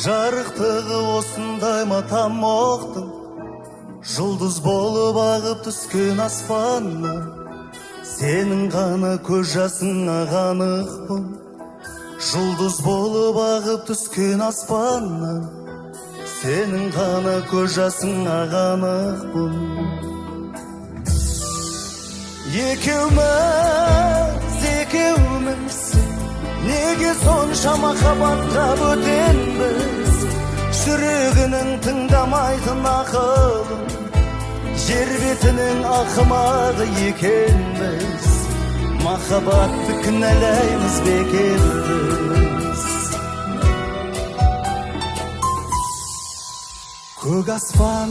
жарықтығы осындай ма там оқтың, жұлдыз болып ағып түскен аспаннан, сенің ғана көз жасыңа ғанықпын. Жұлдыз болып ағып түскен аспаннан, сенің ғана көз жасыңа ғанықпын. Екеуміз неге сонша махаббатқа бөтенбіз? Жүрегінің тыңдамайтын ақылын, жер бетінің ақымағы екенбіз. Махаббатты кінәлаймыз бекербіз. Көк аспан,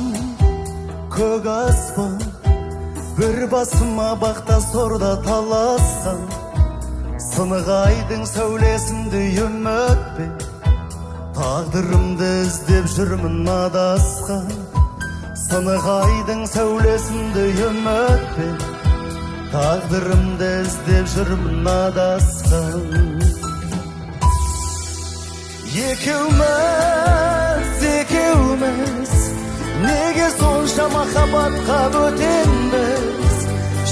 бір басыма бақта сорда таласқан, сынық айдың сәулесінде үмітпен тағдырымды іздеп жүрмін адасқан. Сынық айдың сәулесінде үмітпен тағдырымды іздеп жүрмін адасқан. Екеуміз неге сонша махаббатқа бөтенбіз?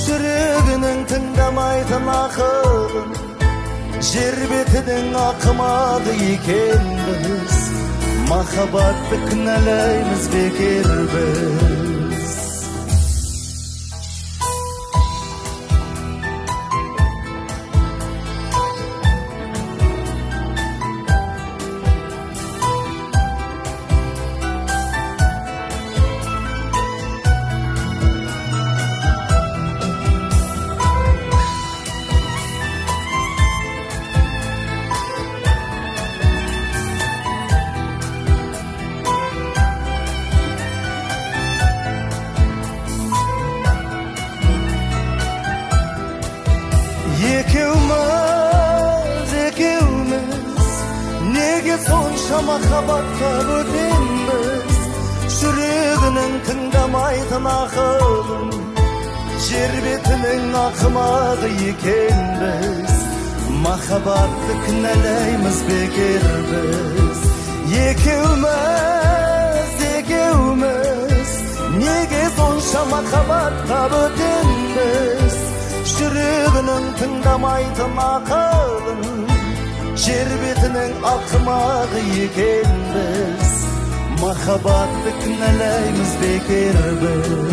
Жүрегінің тыңдамайтын ақылын, жер бетінің ақымағы екенбіз. Махаббатты кінәлаймыз бекербіз. Екеуміз неге сонша махаббатқа бөтенбіз? Жүрегінің тыңдамайтын ақылын, жер бетінің ақымағы екенбіз. Махаббатты кінәлаймыз бекербіз. Екеуміз неге сонша махаббатқа бөтенбіз? Жүрегінің тыңдамайтын ақылын, жер бетінің ақымағы екенбіз. Махаббатты кінәлаймыз бекербіз.